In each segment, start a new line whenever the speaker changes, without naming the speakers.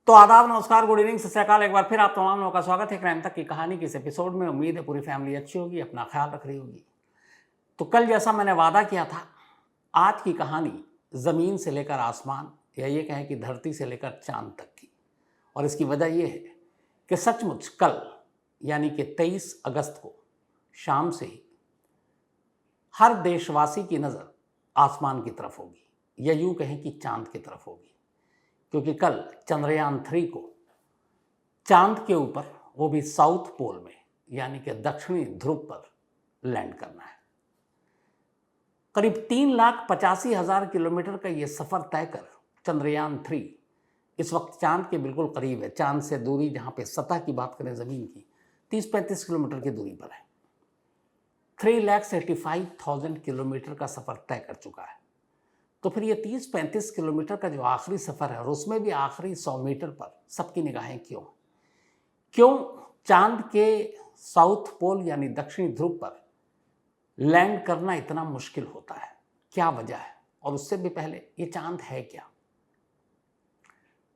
तो आदाब, नमस्कार, गुड इवनिंग, सत श्री अकाल। एक बार फिर आप तमाम लोगों का स्वागत है क्राइम तक की कहानी के इस एपिसोड में। उम्मीद है पूरी फैमिली अच्छी होगी, अपना ख्याल रख रही होगी। तो कल जैसा मैंने वादा किया था, आज की कहानी ज़मीन से लेकर आसमान, या ये कहें कि धरती से लेकर चांद तक की। और इसकी वजह यह है कि सचमुच कल यानी कि 23 अगस्त को शाम से ही हर देशवासी की नज़र आसमान की तरफ होगी, या यूँ कहें कि चांद की तरफ होगी, क्योंकि कल चंद्रयान 3 को चांद के ऊपर, वो भी साउथ पोल में यानी कि दक्षिणी ध्रुव पर लैंड करना है। करीब 3,85,000 किलोमीटर का ये सफ़र तय कर चंद्रयान 3 इस वक्त चांद के बिल्कुल करीब है। चांद से दूरी, जहाँ पे सतह की बात करें ज़मीन की, 30-35 किलोमीटर की दूरी पर है। 3,85,000 किलोमीटर का सफ़र तय कर चुका है। तो फिर ये 30-35 किलोमीटर का जो आखिरी सफ़र है, और उसमें भी आखिरी 100 मीटर पर सबकी निगाहें क्यों चांद के साउथ पोल यानी दक्षिणी ध्रुव पर लैंड करना इतना मुश्किल होता है, क्या वजह है? और उससे भी पहले ये चांद है क्या?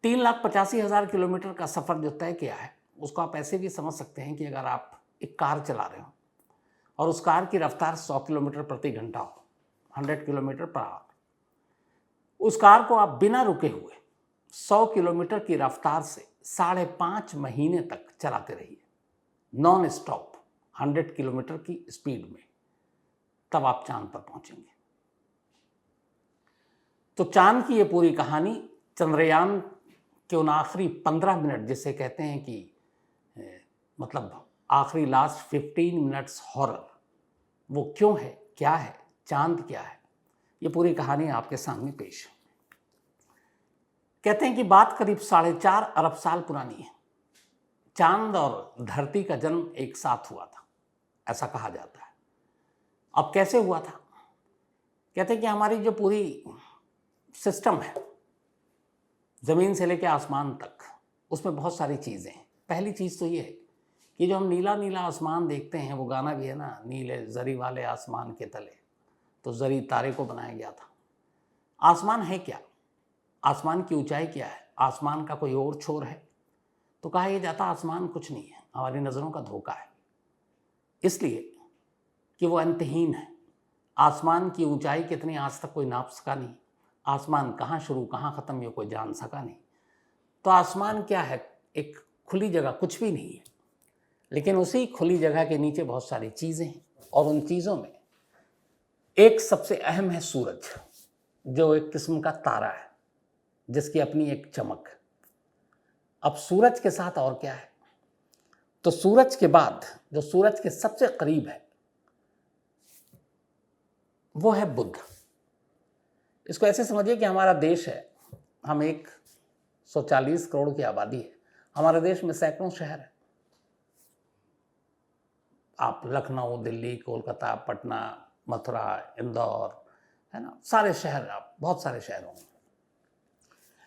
3,85,000 किलोमीटर का सफ़र जो तय किया है, उसको आप ऐसे भी समझ सकते हैं कि अगर आप एक कार चला रहे हो और उस कार की रफ्तार 100 किलोमीटर प्रति घंटा हो, 100 किलोमीटर पर आवर, उस कार को आप बिना रुके हुए 100 किलोमीटर की रफ्तार से 5.5 महीने तक चलाते रहिए, नॉन स्टॉप 100 किलोमीटर की स्पीड में, तब आप चांद पर पहुंचेंगे। तो चांद की ये पूरी कहानी, चंद्रयान के उन आखिरी 15 मिनट, जिसे कहते हैं कि मतलब आखिरी लास्ट 15 मिनट्स हॉरर, वो क्यों है, क्या है, चांद क्या है, ये पूरी कहानी आपके सामने पेश है। कहते हैं कि बात करीब 4.5 अरब साल पुरानी है। चांद और धरती का जन्म एक साथ हुआ था, ऐसा कहा जाता है। अब कैसे हुआ था? कहते हैं कि हमारी जो पूरी सिस्टम है, ज़मीन से लेकर आसमान तक, उसमें बहुत सारी चीज़ें हैं। पहली चीज़ तो ये है कि जो हम नीला नीला आसमान देखते हैं, वो गाना भी है ना, नीले जरी वाले आसमान के तले, तो जरी तारे को बनाया गया था। आसमान है क्या? आसमान की ऊंचाई क्या है? आसमान का कोई और छोर है? तो कहा यह जाता आसमान कुछ नहीं है, हमारी नज़रों का धोखा है, इसलिए कि वो अंतहीन है। आसमान की ऊंचाई कितनी, आज तक कोई नाप सका नहीं। आसमान कहाँ शुरू कहाँ ख़त्म, ये कोई जान सका नहीं। तो आसमान क्या है? एक खुली जगह, कुछ भी नहीं है। लेकिन उसी खुली जगह के नीचे बहुत सारी चीज़ें हैं, और उन चीज़ों में एक सबसे अहम है सूरज, जो एक किस्म का तारा है, जिसकी अपनी एक चमक। अब सूरज के साथ और क्या है? तो सूरज के बाद जो सूरज के सबसे करीब है, वो है बुध। इसको ऐसे समझिए कि हमारा देश है, हम 140 करोड़ की आबादी है। हमारे देश में सैकड़ों शहर है। आप लखनऊ, दिल्ली, कोलकाता, पटना, मथुरा, इंदौर, है ना, सारे शहर, आप बहुत सारे शहर होंगे।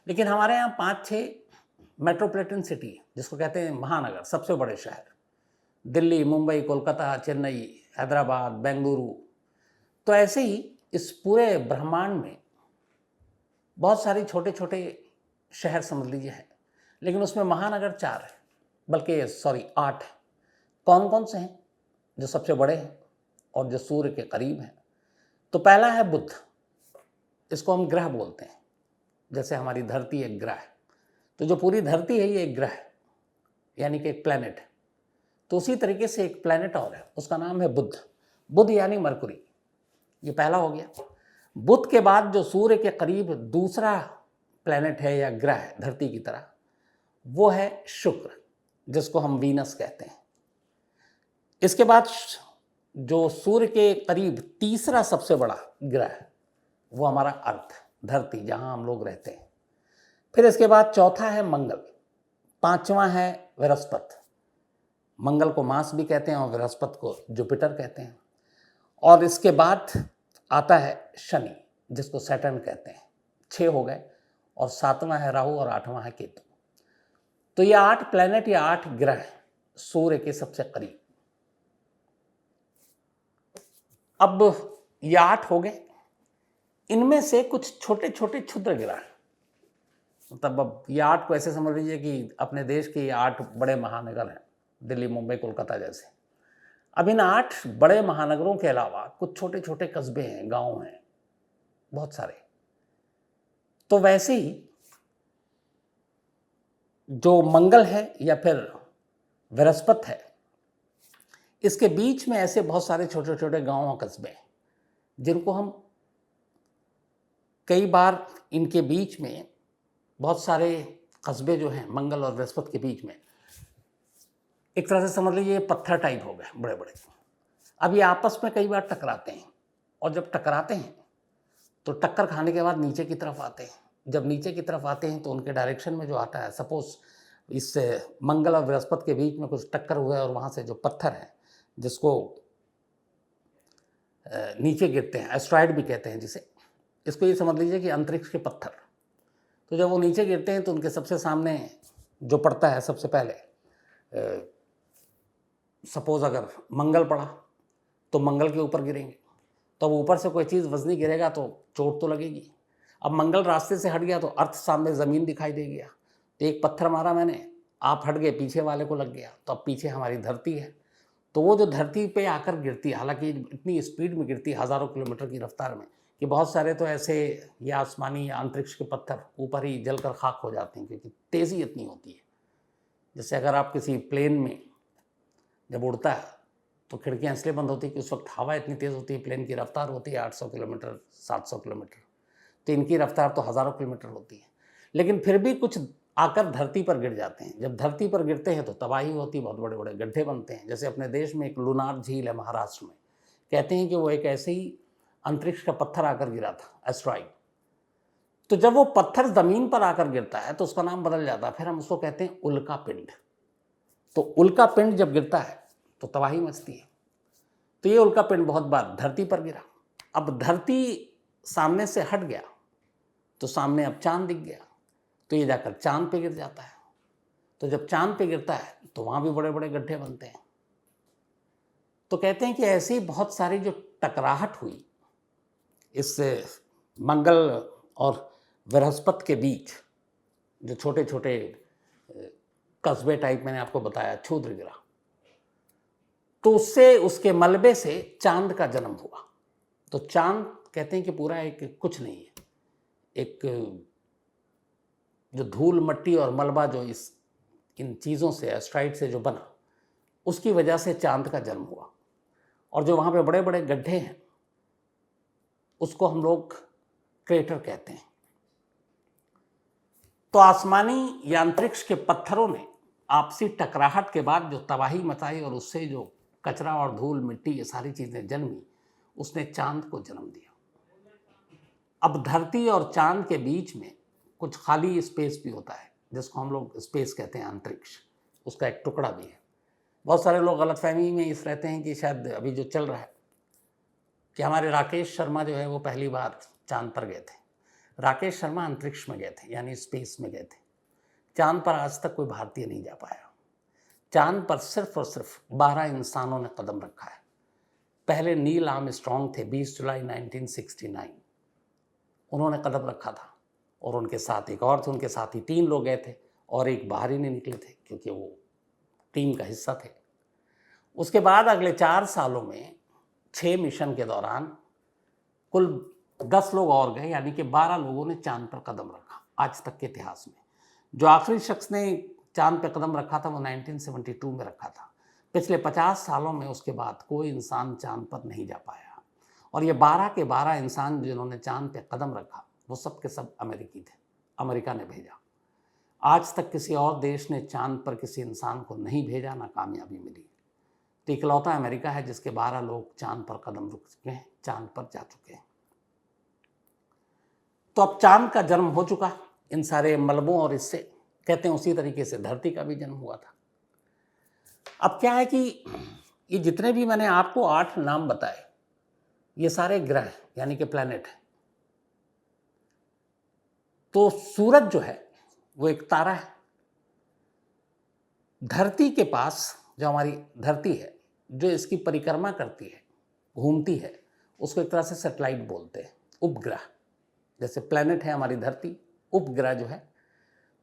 लेकिन हमारे यहाँ 5-6 मेट्रोपॉलिटन सिटी, जिसको कहते हैं महानगर, सबसे बड़े शहर, दिल्ली, मुंबई, कोलकाता, चेन्नई, हैदराबाद, बेंगलुरु। तो ऐसे ही इस पूरे ब्रह्मांड में बहुत सारे छोटे छोटे शहर समझ लीजिए हैं, लेकिन उसमें महानगर 4 है, बल्कि 8 है। कौन कौन से हैं? जो सबसे बड़े हैं और जो सूर्य के करीब हैं। तो पहला है बुध। इसको हम ग्रह बोलते हैं, जैसे हमारी धरती एक ग्रह है, तो जो पूरी धरती है ये एक ग्रह है, यानी कि एक प्लैनेट है। तो उसी तरीके से एक प्लैनेट और है, उसका नाम है बुध। बुध यानी मरकुरी, ये पहला हो गया। बुध के बाद जो सूर्य के करीब दूसरा प्लैनेट है या ग्रह है धरती की तरह, वो है शुक्र, जिसको हम वीनस कहते हैं। इसके बाद जो सूर्य के करीब तीसरा सबसे बड़ा ग्रह है, वो हमारा अर्थ, धरती, जहां हम लोग रहते हैं। फिर इसके बाद चौथा है मंगल, पांचवा है बृहस्पति। मंगल को मार्स भी कहते हैं और बृहस्पति को जुपिटर कहते हैं। और इसके बाद आता है शनि, जिसको सैटर्न कहते हैं। 6 हो गए, और 7वां है राहु, और 8वां है केतु। तो ये 8 प्लैनेट या 8 ग्रह सूर्य के सबसे करीब। अब ये 8 हो गए, इनमें से कुछ छोटे छोटे क्षुद्र ग्रह, मतलब अब ये 8 को ऐसे समझ लीजिए कि अपने देश के 8 बड़े महानगर हैं, दिल्ली, मुंबई, कोलकाता जैसे। अब इन 8 बड़े महानगरों के अलावा कुछ छोटे छोटे कस्बे हैं, गांव हैं, बहुत सारे। तो वैसे ही जो मंगल है या फिर बृहस्पति है, इसके बीच में ऐसे बहुत सारे छोटे छोटे गांव और कस्बे हैं जिनको हम कई बार इनके बीच में बहुत सारे कस्बे जो हैं मंगल और बृहस्पति के बीच में, एक तरह से समझ लीजिए पत्थर टाइप हो गए बड़े बड़े। अब ये आपस में कई बार टकराते हैं, और जब टकराते हैं तो टक्कर खाने के बाद नीचे की तरफ आते हैं। जब नीचे की तरफ आते हैं तो उनके डायरेक्शन में जो आता है, सपोज इस मंगल और बृहस्पति के बीच में कुछ टक्कर हुआ है और वहाँ से जो पत्थर है जिसको नीचे गिरते हैं, एस्ट्रॉयड भी कहते हैं जिसे, इसको ये समझ लीजिए कि अंतरिक्ष के पत्थर। तो जब वो नीचे गिरते हैं तो उनके सबसे सामने जो पड़ता है सबसे पहले, सपोज अगर मंगल पड़ा तो मंगल के ऊपर गिरेंगे, तो अब ऊपर से कोई चीज़ वजनी गिरेगा तो चोट तो लगेगी। अब मंगल रास्ते से हट गया तो अर्थ सामने ज़मीन दिखाई दे गया, तो एक पत्थर मारा मैंने, आप हट गए, पीछे वाले को लग गया, तो अब पीछे हमारी धरती है। तो वो जो धरती पे आकर गिरती है, हालांकि इतनी स्पीड में गिरती है, हज़ारों किलोमीटर की रफ्तार में, कि बहुत सारे तो ऐसे ये आसमानी या अंतरिक्ष के पत्थर ऊपर ही जलकर खाक हो जाते हैं, क्योंकि तेज़ी इतनी होती है। जैसे अगर आप किसी प्लेन में जब उड़ता है तो खिड़कियाँ इसलिए बंद होती है कि उस वक्त हवा इतनी तेज़ होती है, प्लेन की रफ्तार होती है 800 किलोमीटर 700 किलोमीटर, तो इनकी रफ्तार तो हज़ारों किलोमीटर होती है। लेकिन फिर भी कुछ आकर धरती पर गिर जाते हैं। जब धरती पर गिरते हैं तो तबाही होती है, बहुत बड़े बड़े गड्ढे बनते हैं। जैसे अपने देश में एक लुनार झील है महाराष्ट्र में, कहते हैं कि वो एक ऐसे ही अंतरिक्ष का पत्थर आकर गिरा था, एस्ट्रॉइड। तो जब वो पत्थर ज़मीन पर आकर गिरता है तो उसका नाम बदल जाता है, फिर हम उसको कहते हैं उल्का पिंड। तो उल्का पिंड जब गिरता है तो तबाही मचती है। तो ये उल्का पिंड बहुत बार धरती पर गिरा। अब धरती सामने से हट गया तो सामने अब चांद दिख गया, तो ये जाकर चांद पे गिर जाता है। तो जब चांद पे गिरता है तो वहाँ भी बड़े बड़े गड्ढे बनते हैं। तो कहते हैं कि ऐसी ही बहुत सारी जो टकराहट हुई इस मंगल और बृहस्पति के बीच, जो छोटे छोटे कस्बे टाइप मैंने आपको बताया, क्षुद्र गिरा, तो उससे, उसके मलबे से चांद का जन्म हुआ। तो चांद कहते हैं कि पूरा एक कुछ नहीं है, एक जो धूल मट्टी और मलबा जो इन चीज़ों से, एस्ट्रॉइड से जो बना, उसकी वजह से चांद का जन्म हुआ। और जो वहाँ पे बड़े बड़े गड्ढे हैं उसको हम लोग क्रेटर कहते हैं। तो आसमानी या अंतरिक्ष के पत्थरों ने आपसी टकराहट के बाद जो तबाही मचाई और उससे जो कचरा और धूल मिट्टी ये सारी चीज़ें जन्मी, उसने चांद को जन्म दिया। अब धरती और चांद के बीच में कुछ खाली स्पेस भी होता है, जिसको हम लोग स्पेस कहते हैं, अंतरिक्ष, उसका एक टुकड़ा भी है। बहुत सारे लोग गलतफहमी में इस रहते हैं कि शायद अभी जो चल रहा है कि हमारे राकेश शर्मा जो है वो पहली बार चांद पर गए थे। राकेश शर्मा अंतरिक्ष में गए थे, यानी स्पेस में गए थे। चांद पर आज तक कोई भारतीय नहीं जा पाया। चांद पर सिर्फ और सिर्फ 12 इंसानों ने कदम रखा है। पहले नील आर्मस्ट्रांग थे, 20 जुलाई 1969 उन्होंने कदम रखा था, और उनके साथ एक और थे, उनके साथ ही 3 लोग गए थे और एक बाहर ही नहीं निकले थे क्योंकि वो टीम का हिस्सा थे। उसके बाद अगले 4 सालों में 6 मिशन के दौरान कुल 10 लोग और गए, यानी कि 12 लोगों ने चांद पर कदम रखा आज तक के इतिहास में। जो आखिरी शख्स ने चांद पर कदम रखा था वो 1972 में रखा था। पिछले 50 सालों में उसके बाद कोई इंसान चांद पर नहीं जा पाया। और ये 12 के 12 इंसान जिन्होंने चांद पर कदम रखा वो सब के सब अमेरिकी थे, अमेरिका ने भेजा। आज तक किसी और देश ने चांद पर किसी इंसान को नहीं भेजा, ना कामयाबी मिली। तो इकलौता अमेरिका है जिसके 12 लोग चांद पर कदम रख चुके हैं, चांद पर जा चुके हैं। तो अब चांद का जन्म हो चुका इन सारे मलबों और इससे, कहते हैं उसी तरीके से धरती का भी जन्म हुआ था। अब क्या है कि ये जितने भी मैंने आपको 8 नाम बताए, ये सारे ग्रह यानी कि प्लैनेट है। तो सूरज जो है वो एक तारा है। धरती के पास जो हमारी धरती है, जो इसकी परिक्रमा करती है, घूमती है, उसको एक तरह से सैटेलाइट बोलते हैं, उपग्रह। जैसे प्लैनेट है हमारी धरती, उपग्रह जो है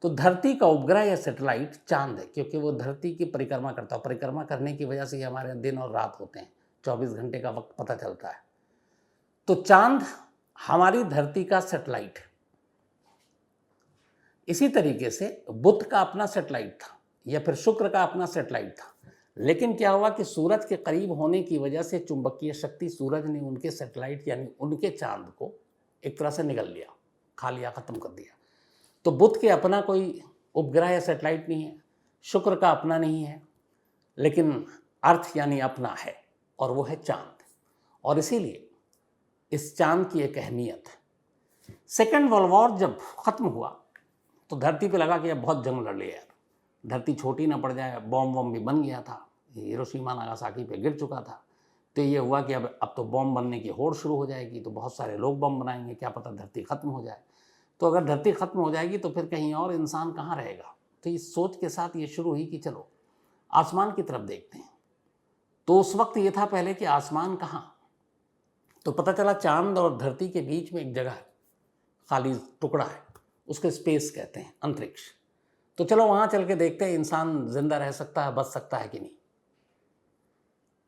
तो धरती का उपग्रह या सैटेलाइट चांद है, क्योंकि वो धरती की परिक्रमा करता है। परिक्रमा करने की वजह से ही हमारे दिन और रात होते हैं, 24 घंटे का वक्त पता चलता है। तो चांद हमारी धरती का सैटेलाइट है। इसी तरीके से बुध का अपना सैटेलाइट था या फिर शुक्र का अपना सैटेलाइट था, लेकिन क्या हुआ कि सूरज के करीब होने की वजह से चुंबकीय शक्ति, सूरज ने उनके सैटेलाइट यानी उनके चांद को एक तरह से निगल लिया, खा लिया, खत्म कर दिया। तो बुध के अपना कोई उपग्रह या सैटेलाइट नहीं है, शुक्र का अपना नहीं है, लेकिन अर्थ यानी अपना है, और वो है चांद। और इसीलिए इस चांद की एक अहमियत है। सेकेंड वर्ल्ड वॉर जब खत्म हुआ तो धरती पे लगा कि अब बहुत जंग लड़ लिया यार, धरती छोटी ना पड़ जाए। बॉम्ब वॉम्ब भी बन गया था, हिरोशिमा नागासाकी पे गिर चुका था। तो ये हुआ कि अब तो बॉम्ब बनने की होड़ शुरू हो जाएगी, तो बहुत सारे लोग बॉम्ब बनाएंगे, क्या पता धरती खत्म हो जाए। तो अगर धरती खत्म हो जाएगी तो फिर कहीं और इंसान कहाँ रहेगा। तो इस सोच के साथ ये शुरू हुई कि चलो आसमान की तरफ देखते हैं। तो उस वक्त ये था पहले कि आसमान कहाँ, तो पता चला चांद और धरती के बीच में एक जगह है, खाली टुकड़ा है, उसके स्पेस कहते हैं, अंतरिक्ष। तो चलो वहाँ चल के देखते हैं इंसान जिंदा रह सकता है, बच सकता है कि नहीं।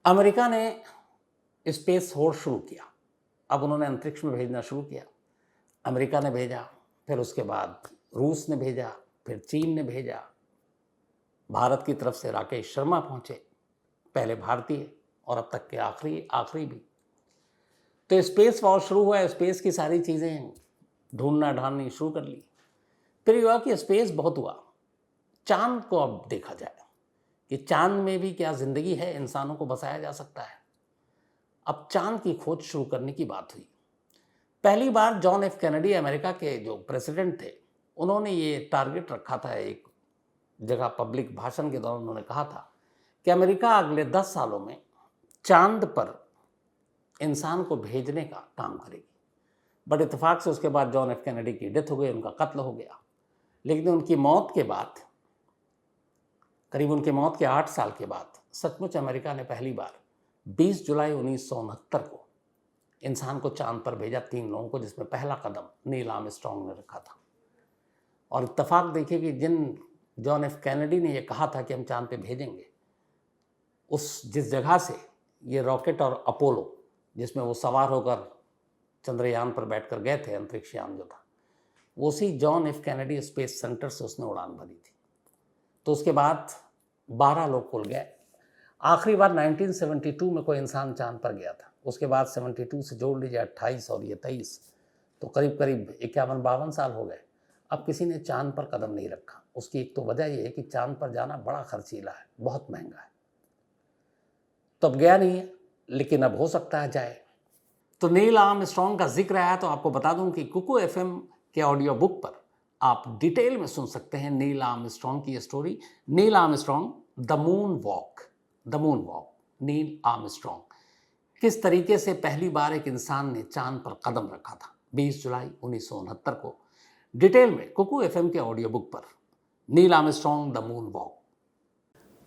अमेरिका ने स्पेस होड़ शुरू किया। अब उन्होंने अंतरिक्ष में भेजना शुरू किया। अमेरिका ने भेजा, फिर उसके बाद रूस ने भेजा, फिर चीन ने भेजा। भारत की तरफ से राकेश शर्मा पहुँचे, पहले भारतीय और अब तक के आखिरी भी। तो स्पेस वॉर शुरू हुआ, स्पेस की सारी चीज़ें ढूंढना ढांढनी शुरू कर ली। फिर हुआ कि स्पेस बहुत हुआ, चांद को अब देखा जाए कि चांद में भी क्या ज़िंदगी है, इंसानों को बसाया जा सकता है। अब चांद की खोज शुरू करने की बात हुई। पहली बार जॉन एफ कैनेडी, अमेरिका के जो प्रेसिडेंट थे, उन्होंने ये टारगेट रखा था। एक जगह पब्लिक भाषण के दौरान उन्होंने कहा था कि अमेरिका अगले 10 सालों में चांद पर इंसान को भेजने का काम करेगी। बट इत्तेफाक से उसके बाद जॉन एफ कैनेडी की डेथ हो गई, उनका कत्ल हो गया। लेकिन उनकी मौत के बाद, करीब उनके मौत के 8 साल के बाद, सचमुच अमेरिका ने पहली बार 20 जुलाई 1969 को इंसान को चांद पर भेजा, 3 लोगों को, जिसमें पहला कदम नील आर्मस्ट्रांग ने रखा था। और इत्तेफाक देखिए कि जॉन एफ कैनेडी ने यह कहा था कि हम चांद पे भेजेंगे, जिस जगह से ये रॉकेट और अपोलो, जिसमें वो सवार होकर चंद्रयान पर बैठकर गए थे, अंतरिक्षयान जो था, वो उसी John F Kennedy space centre से उसने उड़ान भरी थी। तो उसके बाद 12 लोग कुल गए। आखिरी बार 1972 में कोई इंसान चांद पर गया था। उसके बाद 72 से जोड़ लीजिए 28 और ये 23, तो करीब करीब 51-52 साल हो गए। अब किसी ने चांद पर कदम नहीं रखा। उसकी एक तो वजह यह है कि चांद पर जाना बड़ा खर्चीला है, बहुत महंगा है। तो अब गया नहीं है, लेकिन अब हो सकता है जाए। तो नील आर्मस्ट्रांग का जिक्र आया तो आपको बता दूं कि कुकू एफएम के ऑडियो बुक पर आप डिटेल में सुन सकते हैं नील आर्मस्ट्रांग की story. Nil Armstrong, the moon walk, Neil Armstrong, किस तरीके से पहली बार एक इंसान ने चांद पर कदम रखा था 20 जुलाई 1969 को। डिटेल में कुकू एफएम के ऑडियो बुक पर Neil Armstrong, the moon walk.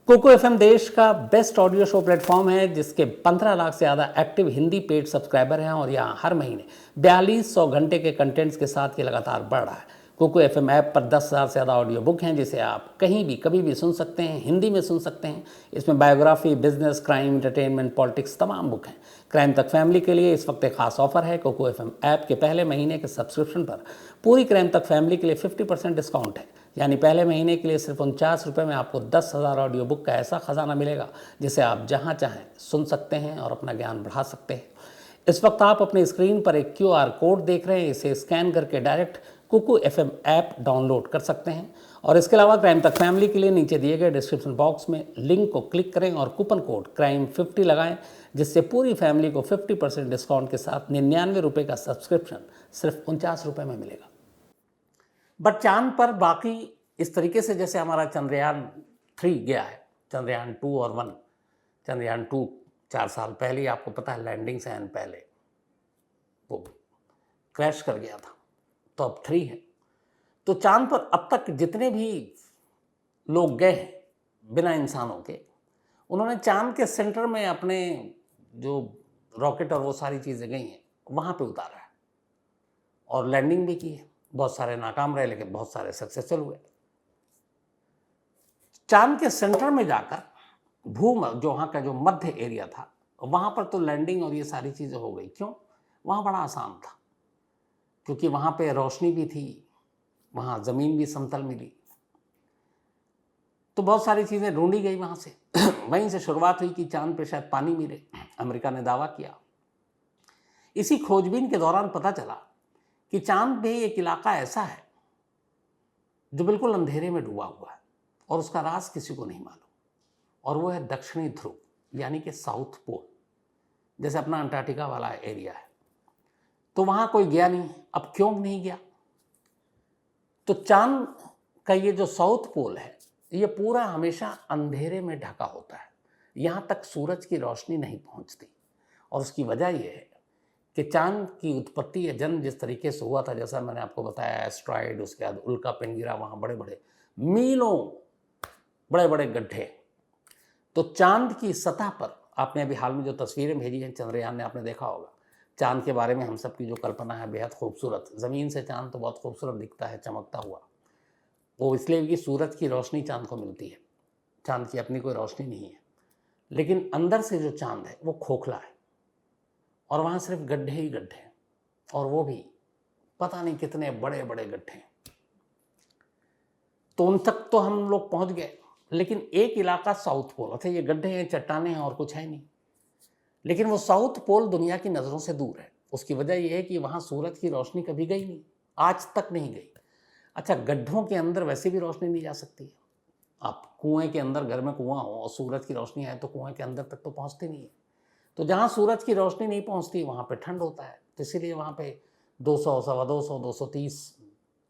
Kuku FM देश का बेस्ट ऑडियो शो प्लेटफॉर्म है, जिसके 15 लाख से ज़्यादा एक्टिव हिंदी पेड सब्सक्राइबर हैं, और यहाँ हर महीने 4200 घंटे के कंटेंट्स के साथ ये लगातार बढ़ रहा है। कुकू एफएम ऐप पर 10,000 से ज़्यादा ऑडियो बुक हैं, जिसे आप कहीं भी कभी भी सुन सकते हैं, हिंदी में सुन सकते हैं। इसमें biography, business, crime, entertainment, politics, तमाम बुक हैं। क्राइम तक फैमिली के लिए इस वक्त एक खास ऑफर है। कुकू एफएम ऐप के पहले महीने के सब्सक्रिप्शन पर पूरी क्राइम तक फैमिली के लिए 50% डिस्काउंट है। यानी पहले महीने के लिए सिर्फ 49 रुपये में आपको 10,000 ऑडियो बुक का ऐसा खजाना मिलेगा, जिसे आप जहाँ चाहें सुन सकते हैं और अपना ज्ञान बढ़ा सकते हैं। इस वक्त आप अपनी स्क्रीन पर एक QR कोड देख रहे हैं, इसे स्कैन करके direct Kuku FM app download कर सकते हैं। और इसके अलावा क्राइम तक फैमिली के लिए नीचे दिए गए डिस्क्रिप्शन बॉक्स में लिंक को क्लिक करें और कूपन कोड CRIME50 लगाएं, जिससे पूरी फैमिली को 50% डिस्काउंट के साथ 99 रुपये का सब्सक्रिप्शन सिर्फ 49 रुपये में मिलेगा। बट चांद पर बाकी इस तरीके से जैसे हमारा चंद्रयान 3 गया है, चंद्रयान 2 और 1, चंद्रयान 2 4 साल पहले, आपको पता है लैंडिंग से पहले वो क्रैश कर गया था, तो अब 3 है। तो चांद पर अब तक जितने भी लोग गए हैं बिना इंसानों के, उन्होंने चांद के सेंटर में अपने जो रॉकेट और वो सारी चीज़ें गई हैं वहाँ पे उतारा है और लैंडिंग भी की है। बहुत सारे नाकाम रहे, लेकिन बहुत सारे सक्सेसफुल हुए। चांद के सेंटर में जाकर जो वहाँ का जो मध्य एरिया था, वहाँ पर तो लैंडिंग और ये सारी चीज़ें हो गई। क्यों? वहाँ बड़ा आसान था, क्योंकि वहाँ पे रोशनी भी थी, वहाँ ज़मीन भी समतल मिली, तो बहुत सारी चीज़ें ढूंढी गई वहाँ से। वहीं से शुरुआत हुई कि चांद पे शायद पानी मिले। अमेरिका ने दावा किया। इसी खोजबीन के दौरान पता चला कि चांद पे एक इलाका ऐसा है जो बिल्कुल अंधेरे में डूबा हुआ है और उसका राज किसी को नहीं मालूम, और वो है दक्षिणी ध्रुव, यानी कि साउथ पोल, जैसे अपना अंटार्कटिका वाला एरिया है। तो वहाँ कोई गया नहीं। अब क्यों नहीं गया? तो चांद का ये जो साउथ पोल है, ये पूरा हमेशा अंधेरे में ढका होता है, यहाँ तक सूरज की रोशनी नहीं पहुँचती। और उसकी वजह यह है कि चांद की उत्पत्ति या जन्म जिस तरीके से हुआ था, जैसा मैंने आपको बताया, एस्ट्रॉइड, उसके बाद उल्का पिंड गिरा, वहाँ बड़े बड़े मीलों बड़े बड़े गड्ढे। तो चांद की सतह पर आपने अभी हाल में जो तस्वीरें भेजी हैं चंद्रयान ने, आपने देखा होगा, चांद के बारे में हम सब की जो कल्पना है बेहद खूबसूरत। ज़मीन से चांद तो बहुत खूबसूरत दिखता है, चमकता हुआ। वो इसलिए कि सूरज की रोशनी चांद को मिलती है, चांद की अपनी कोई रोशनी नहीं है। लेकिन अंदर से जो चांद है वो खोखला है, और वहाँ सिर्फ गड्ढे ही गड्ढे हैं, और वो भी पता नहीं कितने बड़े बड़े गड्ढे हैं। तो उन तक तो हम लोग पहुँच गए, लेकिन एक इलाका साउथ पोल, अच्छा ये गड्ढे हैं, चट्टाने हैं और कुछ है नहीं, लेकिन वो साउथ पोल दुनिया की नज़रों से दूर है। उसकी वजह यह है कि वहाँ सूरज की रोशनी कभी गई नहीं, आज तक नहीं गई। अच्छा, गड्ढों के अंदर वैसे भी रोशनी नहीं जा सकती है। आप कुएं के अंदर, घर में कुआं हो और सूरज की रोशनी आए तो कुएं के अंदर तक तो पहुंचती नहीं है। तो जहाँ सूरज की रोशनी नहीं पहुंचती वहाँ पे ठंड होता है, तो इसीलिए वहाँ पे 200, 250, 230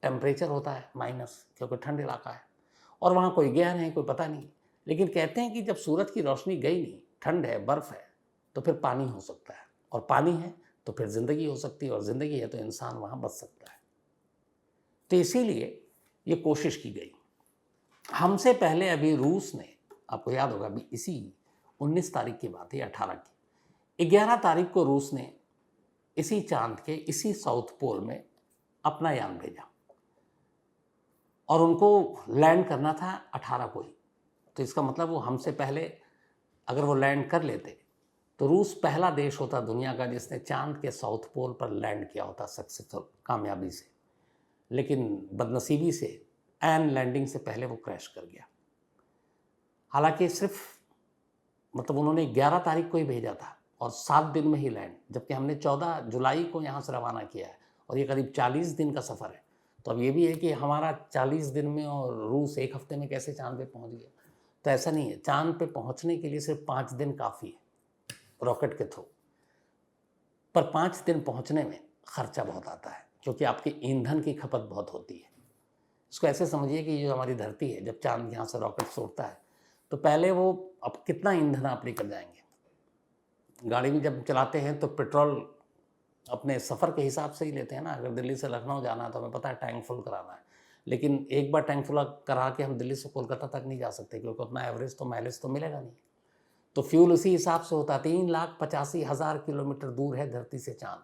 टेम्परेचर होता है माइनस, क्योंकि ठंड इलाका है। और वहाँ कोई गया नहीं, कोई पता नहीं। लेकिन कहते हैं कि जब सूरज की रोशनी गई नहीं, ठंड है, बर्फ़ है, तो फिर पानी हो सकता है, और पानी है तो फिर ज़िंदगी हो सकती है, और ज़िंदगी है तो इंसान वहाँ बच सकता है। तो इसीलिए ये कोशिश की गई। हमसे पहले अभी रूस ने, आपको याद होगा, अभी इसी 19 तारीख की बात है, 18 की, 11 तारीख को रूस ने इसी चांद के इसी साउथ पोल में अपना यान भेजा, और उनको लैंड करना था 18 को ही। तो इसका मतलब वो हमसे पहले अगर वो लैंड कर लेते तो रूस पहला देश होता दुनिया का जिसने चांद के साउथ पोल पर लैंड किया होता सक्सेसफुल, कामयाबी से। लेकिन बदनसीबी से एन लैंडिंग से पहले वो क्रैश कर गया। हालांकि सिर्फ उन्होंने 11 तारीख को ही भेजा था और 7 दिन में ही लैंड, जबकि हमने 14 जुलाई को यहाँ से रवाना किया है, और ये करीब 40 दिन का सफ़र है। तो अब ये भी है कि हमारा 40 दिन में और रूस 1 हफ्ते में कैसे चांद पे पहुँच गया? तो ऐसा नहीं है। चांद पे पहुँचने के लिए सिर्फ 5 दिन काफ़ी है रॉकेट के थ्रू, पर 5 दिन पहुँचने में ख़र्चा बहुत आता है, क्योंकि आपकी ईंधन की खपत बहुत होती है। इसको ऐसे समझिए कि जो हमारी धरती है, जब चांद यहाँ से रॉकेट छोड़ता है तो पहले वो, अब कितना ईंधन आप लेकर जाएंगे? गाड़ी में जब चलाते हैं तो पेट्रोल अपने सफ़र के हिसाब से ही लेते हैं ना। अगर दिल्ली से लखनऊ जाना है तो हमें पता है टैंक फुल कराना है, लेकिन एक बार टैंक फुल करा के हम दिल्ली से कोलकाता तक नहीं जा सकते, क्योंकि उतना एवरेज तो माइलेज तो मिलेगा नहीं। तो फ्यूल उसी हिसाब से होता है। 3,85,000 किलोमीटर दूर है धरती से चांद।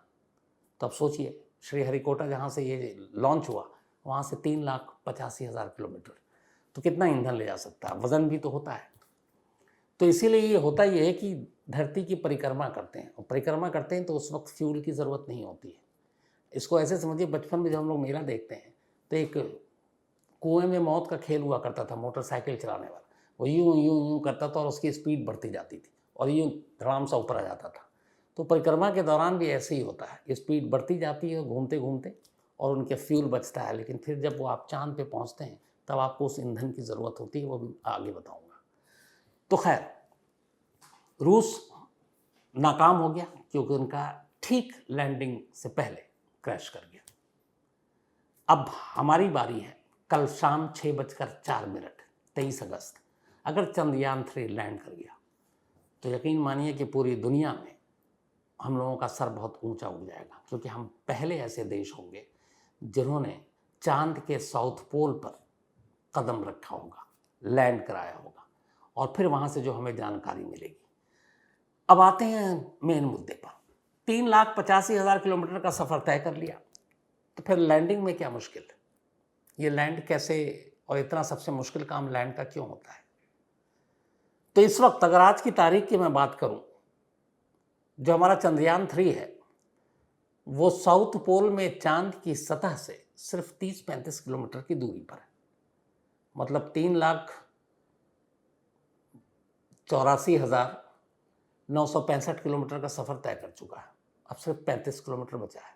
तो अब सोचिए, श्रीहरिकोटा जहाँ से ये लॉन्च हुआ, वहाँ से 3,85,000 किलोमीटर, तो कितना ईंधन ले जा सकता है? वज़न भी तो होता है। तो इसीलिए ये होता ये है कि धरती की परिक्रमा करते हैं, और परिक्रमा करते हैं तो उस वक्त फ्यूल की ज़रूरत नहीं होती है। इसको ऐसे समझिए, बचपन में जब हम लोग मेला देखते हैं तो एक कुएं में मौत का खेल हुआ करता था, मोटरसाइकिल चलाने वाला, वो यूं यूं यूं करता था और उसकी स्पीड बढ़ती जाती थी और यूं धड़ाम सा ऊपर आ जाता था। तो परिक्रमा के दौरान भी ऐसे ही होता है, स्पीड बढ़ती जाती है घूमते घूमते, और उनके फ्यूल बचता है। लेकिन फिर जब वो आप चांद पे पहुंचते हैं तब आपको उस ईंधन की ज़रूरत होती है, वो भी आगे बताऊंगा। तो खैर, रूस नाकाम हो गया क्योंकि उनका ठीक लैंडिंग से पहले क्रैश कर गया। अब हमारी बारी है। कल शाम 6:04, 23 अगस्त, अगर चंद्रयान 3 लैंड कर गया तो यकीन मानिए कि पूरी दुनिया में हम लोगों का सर बहुत ऊंचा उठ जाएगा, क्योंकि हम पहले ऐसे देश होंगे जिन्होंने चांद के साउथ पोल पर कदम रखा होगा, लैंड कराया होगा, और फिर वहाँ से जो हमें जानकारी मिलेगी। अब आते हैं मेन मुद्दे पर। 3,85,000 किलोमीटर का सफ़र तय कर लिया, तो फिर लैंडिंग में क्या मुश्किल है? ये लैंड कैसे, और इतना सबसे मुश्किल काम लैंड का क्यों होता है? तो इस वक्त अगर आज की तारीख की मैं बात करूं, जो हमारा चंद्रयान 3 है वो साउथ पोल में चांद की सतह से सिर्फ 30-35 किलोमीटर की दूरी पर है। मतलब 3,84,965 किलोमीटर का सफ़र तय कर चुका है। अब सिर्फ 35 किलोमीटर बचा है,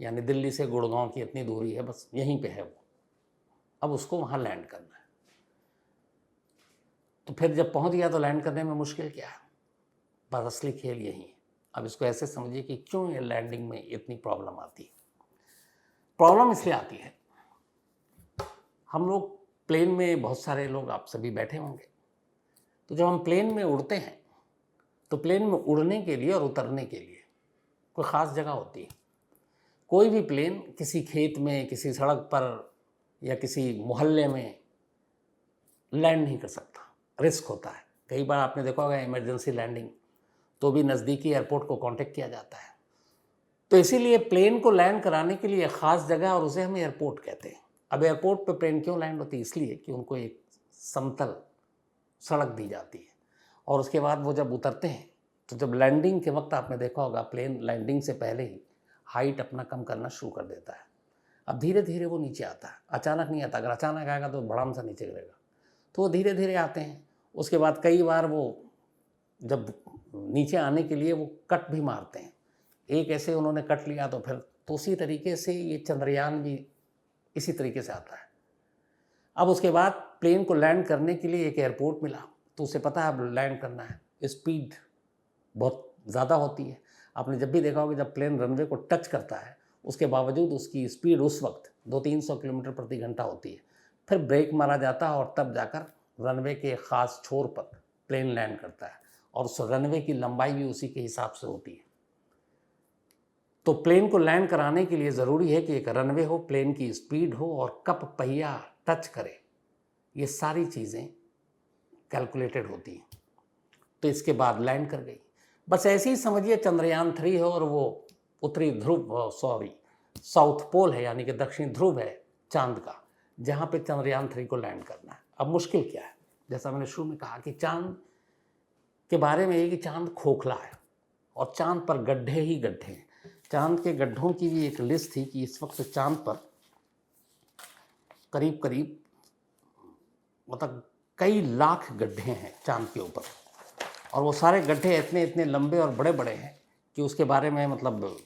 यानी दिल्ली से गुड़गांव की इतनी दूरी है, बस यहीं पे है वो। अब उसको वहाँ लैंड करना है। तो फिर जब पहुँच गया तो लैंड करने में मुश्किल क्या है, बस असली खेल यही है। अब इसको ऐसे समझिए कि क्यों ये लैंडिंग में इतनी प्रॉब्लम आती है। प्रॉब्लम इसलिए आती है, हम लोग प्लेन में, बहुत सारे लोग आप सभी बैठे होंगे, तो जब हम प्लेन में उड़ते हैं तो प्लेन में उड़ने के लिए और उतरने के लिए कोई ख़ास जगह होती है। कोई भी प्लेन किसी खेत में, किसी सड़क पर या किसी मोहल्ले में लैंड नहीं कर सकता, रिस्क होता है। कई बार आपने देखा होगा इमरजेंसी लैंडिंग, तो भी नज़दीकी एयरपोर्ट को कांटेक्ट किया जाता है। तो इसीलिए प्लेन को लैंड कराने के लिए ख़ास जगह, और उसे हम एयरपोर्ट कहते हैं। अब एयरपोर्ट पे प्लेन क्यों लैंड होती है? इसलिए कि उनको एक समतल सड़क दी जाती है, और उसके बाद वो जब उतरते हैं तो जब लैंडिंग के वक्त आपने देखा होगा प्लेन लैंडिंग से पहले ही हाइट अपना कम करना शुरू कर देता है। अब धीरे धीरे वो नीचे आता है, अचानक नहीं आता। अगर अचानक आएगा तो बड़ाम सा नीचे गिरेगा। तो वो धीरे धीरे आते हैं। उसके बाद कई बार वो जब नीचे आने के लिए वो कट भी मारते हैं। एक ऐसे उन्होंने कट लिया तो फिर तो उसी तरीके से ये चंद्रयान भी इसी तरीके से आता है। अब उसके बाद प्लेन को लैंड करने के लिए एक एयरपोर्ट मिला, तो उसे पता है अब लैंड करना है। स्पीड बहुत ज़्यादा होती है। आपने जब भी देखा होगा जब प्लेन रनवे को टच करता है, उसके बावजूद उसकी स्पीड उस वक्त 200-300 किलोमीटर प्रति घंटा होती है। फिर ब्रेक मारा जाता है और तब जाकर रनवे के ख़ास छोर पर प्लेन लैंड करता है, और उस रनवे की लंबाई भी उसी के हिसाब से होती है। तो प्लेन को लैंड कराने के लिए ज़रूरी है कि एक रनवे हो, प्लेन की स्पीड हो और कब पहिया टच करे, ये सारी चीज़ें कैलकुलेटेड होती हैं। तो इसके बाद लैंड कर गई। बस ऐसे ही समझिए चंद्रयान 3 है और वो उत्तरी ध्रुव, साउथ पोल है, यानी कि दक्षिण ध्रुव है चांद का, जहाँ पे चंद्रयान 3 को लैंड करना है। अब मुश्किल क्या है? जैसा मैंने शुरू में कहा कि चांद के बारे में ये कि चांद खोखला है और चांद पर गड्ढे ही गड्ढे हैं। चांद के गड्ढों की भी एक लिस्ट थी कि इस वक्त चांद पर करीब करीब मतलब कई लाख गड्ढे हैं चांद के ऊपर, और वो सारे गड्ढे इतने इतने लंबे और बड़े बड़े हैं कि उसके बारे में मतलब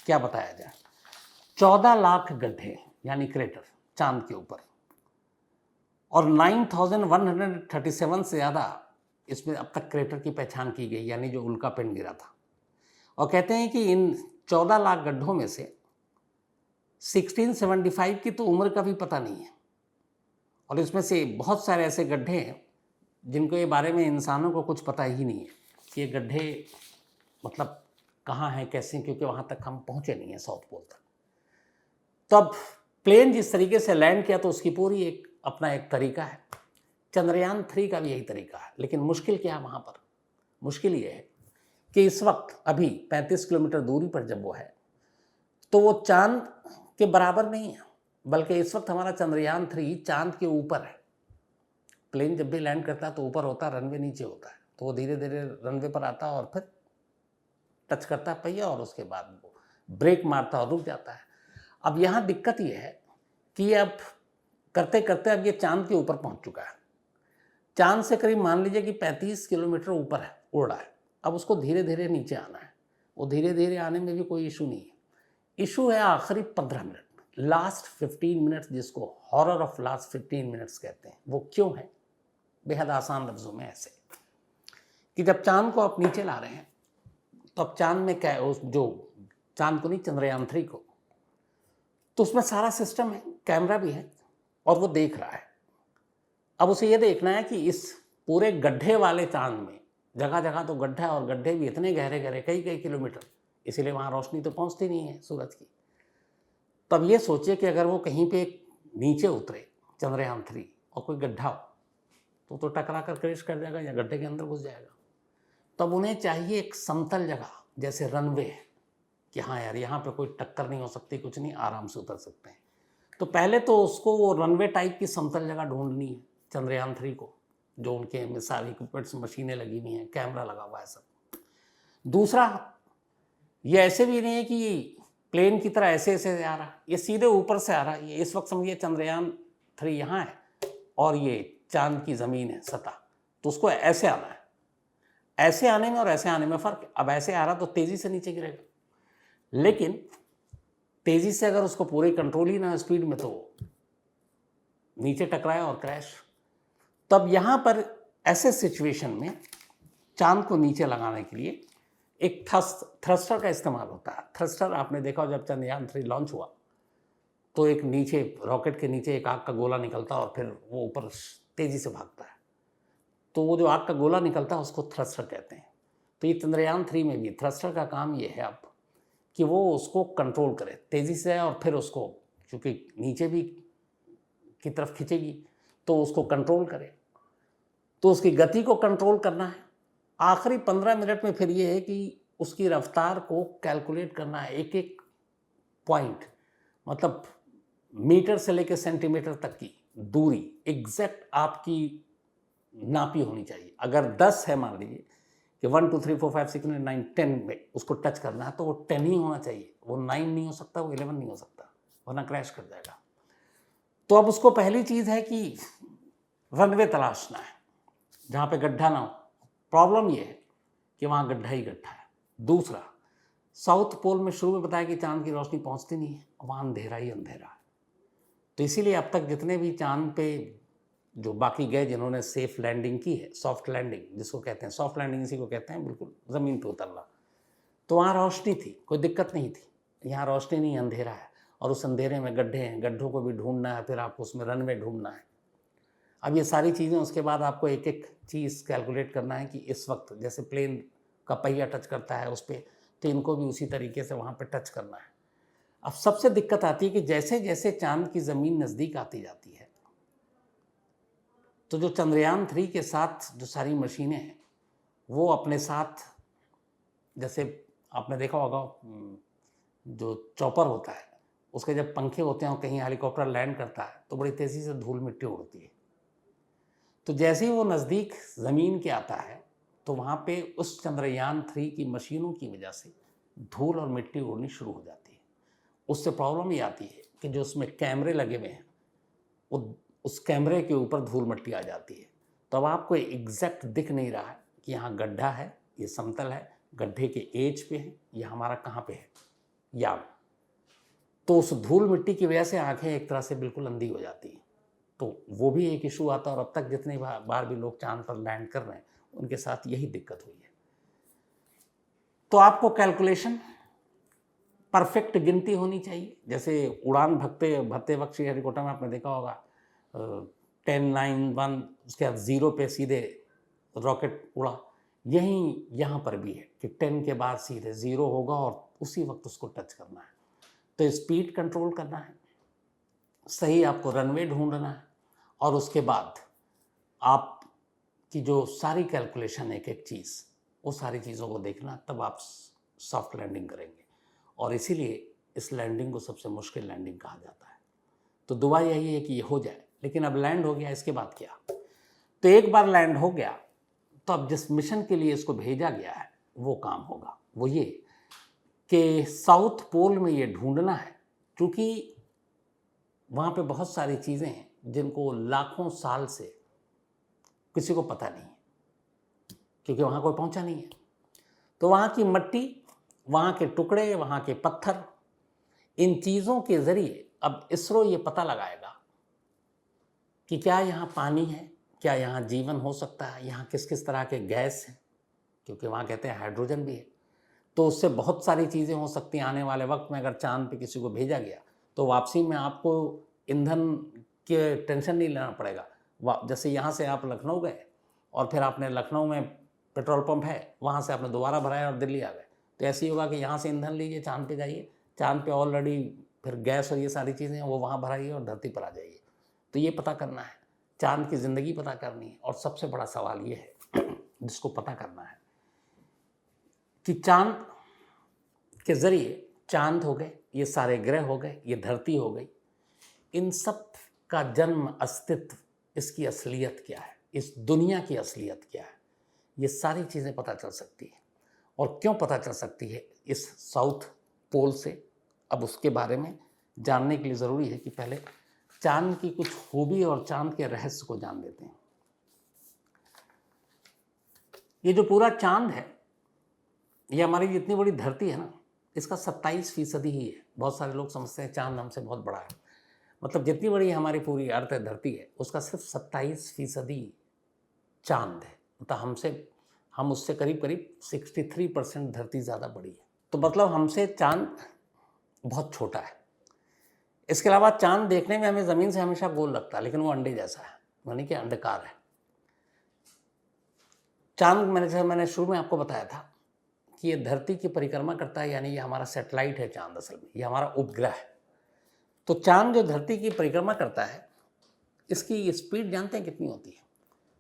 क्या बताया जाए। 14 लाख गड्ढे यानी क्रेटर चांद के ऊपर, और 9137 से ज़्यादा इसमें अब तक क्रेटर की पहचान की गई, यानी जो उल्का पिंड गिरा था। और कहते हैं कि इन 14 लाख गड्ढों में से 1675 की तो उम्र का भी पता नहीं है, और इसमें से बहुत सारे ऐसे गड्ढे हैं जिनको ये बारे में इंसानों को कुछ पता ही नहीं है कि ये गड्ढे मतलब कहाँ हैं, कैसे, क्योंकि वहाँ तक हम पहुँचे नहीं हैं साउथ पोल तक। तो अब प्लेन जिस तरीके से लैंड किया तो उसकी पूरी एक अपना एक तरीका है। चंद्रयान 3 का भी यही तरीका है, लेकिन मुश्किल क्या है वहाँ पर? मुश्किल ये है कि इस वक्त अभी 35 किलोमीटर दूरी पर जब वो है तो वो चांद के बराबर नहीं है, बल्कि इस वक्त हमारा चंद्रयान 3 चांद के ऊपर है। प्लेन जब भी लैंड करता है तो ऊपर होता है, रनवे नीचे होता है, तो वो धीरे धीरे रनवे पर आता है और फिर टच करता है पहिया, और उसके बाद वो ब्रेक मारता और रुक जाता है। अब यहाँ दिक्कत ये है कि अब करते करते अब ये चांद के ऊपर पहुँच चुका है। चांद से करीब मान लीजिए कि 35 किलोमीटर ऊपर है, उड़ रहा है। अब उसको धीरे धीरे नीचे आना है। वो धीरे धीरे आने में भी कोई इशू नहीं है। इशू है आखिरी 15 मिनट, लास्ट 15 मिनट्स, जिसको हॉरर ऑफ लास्ट 15 मिनट्स कहते हैं। वो क्यों है? बेहद आसान लफ्ज़ों में ऐसे कि जब चांद को आप नीचे ला रहे हैं तो अब चांद में क्या है, उस जो चांद को नहीं, चंद्रयान 3 को, तो उसमें सारा सिस्टम है, कैमरा भी है और वो देख रहा है। अब उसे ये देखना है कि इस पूरे गड्ढे वाले चांद में जगह जगह तो गड्ढा, और गड्ढे भी इतने गहरे गहरे कई कई किलोमीटर, इसीलिए वहाँ रोशनी तो पहुँचती नहीं है सूरज की। तब ये सोचिए कि अगर वो कहीं पे नीचे उतरे चंद्रयान 3 और कोई गड्ढा हो तो टकरा कर क्रैश कर जाएगा या गड्ढे के अंदर घुस जाएगा। तब उन्हें चाहिए एक समतल जगह, जैसे रनवे है, कि हाँ यार यहाँ पे कोई टक्कर नहीं हो सकती, कुछ नहीं, आराम से उतर सकते हैं। तो पहले तो उसको वो रनवे टाइप की समतल जगह ढूंढनी है चंद्रयान 3 को। जो उनके में सारी इक्विपमेंट्स मशीनें लगी हुई हैं, कैमरा लगा हुआ है सब। दूसरा, ये ऐसे भी नहीं है कि प्लेन की तरह ऐसे ऐसे आ रहा, ये सीधे ऊपर से आ रहा है। ये इस वक्त समझिए चंद्रयान 3 यहाँ है और ये चांद की ज़मीन है सतह, तो उसको ऐसे आना है। ऐसे आने में और ऐसे आने में फ़र्क है। अब ऐसे आ रहा तो तेज़ी से नीचे गिरेगा, लेकिन तेज़ी से अगर उसको पूरे कंट्रोल ही ना हो स्पीड में, तो नीचे टकराए और क्रैश। तब यहाँ पर ऐसे सिचुएशन में चांद को नीचे लगाने के लिए एक थ्रस्टर का इस्तेमाल होता है। थ्रस्टर आपने देखा जब चंद्रयान 3 लॉन्च हुआ तो एक नीचे रॉकेट के नीचे एक आग का गोला निकलता और फिर वो ऊपर तेज़ी से भागता है, तो वो जो आग का गोला निकलता है उसको थ्रस्टर कहते हैं। तो ये चंद्रयान 3 में भी थ्रस्टर का काम ये है अब कि वो उसको कंट्रोल करे तेज़ी से, और फिर उसको क्योंकि नीचे भी की तरफ खींचेगी तो उसको कंट्रोल करे। तो उसकी गति को कंट्रोल करना है। आखिरी 15 मिनट में फिर ये है कि उसकी रफ्तार को कैलकुलेट करना है, एक एक पॉइंट, मतलब मीटर से लेकर सेंटीमीटर तक की दूरी एग्जैक्ट आपकी नापी होनी चाहिए। अगर 10 है मान लीजिए कि 1 2 3 4 5 6 9 10 में उसको टच करना है तो वो 10 ही होना चाहिए, वो 9 नहीं हो सकता, वो 11 नहीं हो सकता, वरना क्रैश कर जाएगा। तो अब उसको पहली चीज़ है कि रनवे तलाशना है जहाँ पे गड्ढा ना हो। प्रॉब्लम ये है कि वहाँ गड्ढा ही गड्ढा है। दूसरा, साउथ पोल में शुरू में बताया कि चांद की रोशनी पहुँचती नहीं है, वहाँ अंधेरा ही अंधेरा है। तो इसीलिए अब तक जितने भी चांद पे जो बाकी गए जिन्होंने सेफ लैंडिंग की है, सॉफ्ट लैंडिंग जिसको कहते हैं, सॉफ्ट लैंडिंग इसी को कहते हैं, बिल्कुल ज़मीन पे उतरना, तो वहाँ रोशनी थी, कोई दिक्कत नहीं थी। यहाँ रोशनी नहीं, अंधेरा है, और उस अंधेरे में गड्ढे हैं, गड्ढों को भी ढूंढना है, फिर आपको उसमें रनवे ढूंढना है। अब ये सारी चीज़ें, उसके बाद आपको एक एक चीज़ कैलकुलेट करना है कि इस वक्त जैसे प्लेन का पहिया टच करता है उस पर, तो इनको भी उसी तरीके से वहाँ पर टच करना है। अब सबसे दिक्कत आती है कि जैसे जैसे चांद की ज़मीन नज़दीक आती जाती है, तो जो चंद्रयान 3 के साथ जो सारी मशीनें हैं वो अपने साथ, जैसे आपने देखा होगा जो चॉपर होता है उसके जब पंखे होते हैं और कहीं हेलीकॉप्टर लैंड करता है तो बड़ी तेज़ी से धूल मिट्टी उड़ती है। तो जैसे ही वो नज़दीक ज़मीन के आता है तो वहाँ पे उस चंद्रयान 3 की मशीनों की वजह से धूल और मिट्टी उड़नी शुरू हो जाती है। उससे प्रॉब्लम ये आती है कि जो उसमें कैमरे लगे हुए हैं उस कैमरे के ऊपर धूल मिट्टी आ जाती है। तो अब आपको एग्जैक्ट दिख नहीं रहा है कि यहाँ गड्ढा है, ये समतल है, गड्ढे के एज पे है, या हमारा कहाँ पे है याम। तो उस धूल मिट्टी की वजह से आंखें एक तरह से बिल्कुल अंधी हो जाती हैं। तो वो भी एक इशू आता है, और अब तक जितने बार भी लोग चांद पर लैंड कर रहे हैं उनके साथ यही दिक्कत हुई है। तो आपको कैलकुलेशन परफेक्ट गिनती होनी चाहिए। जैसे उड़ान भरते वक्त श्रीहरिकोटा में आपने देखा होगा 10 9 1 उसके बाद 0 पे सीधे रॉकेट उड़ा, यहीं यहाँ पर भी है कि 10 के बाद सीधे 0 होगा और उसी वक्त उसको टच करना है। तो स्पीड कंट्रोल करना है, सही आपको रनवे ढूंढना है, और उसके बाद आपकी जो सारी कैलकुलेशन एक एक चीज़, वो सारी चीज़ों को देखना, तब आप सॉफ्ट लैंडिंग करेंगे। और इसीलिए इस लैंडिंग को सबसे मुश्किल लैंडिंग कहा जाता है। तो दुआ यही है कि ये हो जाए, लेकिन अब लैंड हो गया, इसके बाद क्या? तो एक बार लैंड हो गया तो अब जिस मिशन के लिए इसको भेजा गया है वो काम होगा। वो ये कि साउथ पोल में ये ढूंढना है, क्योंकि वहाँ पे बहुत सारी चीज़ें हैं जिनको लाखों साल से किसी को पता नहीं है, क्योंकि वहाँ कोई पहुँचा नहीं है। तो वहाँ की मिट्टी, वहाँ के टुकड़े, वहाँ के पत्थर, इन चीज़ों के ज़रिए अब इसरो ये पता लगाएगा कि क्या यहाँ पानी है, क्या यहाँ जीवन हो सकता है, यहाँ किस किस तरह के गैस हैं, क्योंकि वहाँ कहते हैं हाइड्रोजन भी है। तो उससे बहुत सारी चीज़ें हो सकती हैं। आने वाले वक्त में अगर चांद पे किसी को भेजा गया तो वापसी में आपको ईंधन के टेंशन नहीं लेना पड़ेगा। जैसे यहाँ से आप लखनऊ गए और फिर आपने लखनऊ में पेट्रोल पंप है, वहाँ से आपने दोबारा भराया और दिल्ली आ गए, तो ऐसे ही होगा कि यहाँ से ईंधन लीजिए, चांद पे जाइए, चांद पे ऑलरेडी फिर गैस और ये सारी चीज़ें वो वहाँ भराइए और धरती पर आ जाइए। तो ये पता करना है, चांद की ज़िंदगी पता करनी है। और सबसे बड़ा सवाल ये है जिसको पता करना है कि चांद के ज़रिए, चांद हो गए, ये सारे ग्रह हो गए, ये धरती हो गई, इन सब का जन्म, अस्तित्व, इसकी असलियत क्या है, इस दुनिया की असलियत क्या है, ये सारी चीज़ें पता चल सकती है। और क्यों पता चल सकती है इस साउथ पोल से, अब उसके बारे में जानने के लिए ज़रूरी है कि पहले चांद की कुछ खूबी और चांद के रहस्य को जान लेते हैं। ये जो पूरा चांद है, ये हमारी जितनी बड़ी धरती है ना, इसका 27% ही है। बहुत सारे लोग समझते हैं चांद हमसे बहुत बड़ा है, मतलब जितनी बड़ी हमारी पूरी अर्थ है, धरती है, उसका सिर्फ 27% चांद है। मतलब हम उससे करीब करीब 63% धरती ज़्यादा बड़ी है। तो मतलब हमसे चांद बहुत छोटा है। इसके अलावा चांद देखने में हमें ज़मीन से हमेशा गोल लगता है, लेकिन वो अंडे जैसा है, यानी कि अंडाकार है। चांद मैंने शुरू में आपको बताया था कि ये धरती की परिक्रमा करता है, यानी ये हमारा सैटेलाइट है चांद, असल में ये हमारा उपग्रह है। तो चांद जो धरती की परिक्रमा करता है, इसकी स्पीड जानते हैं कितनी होती है?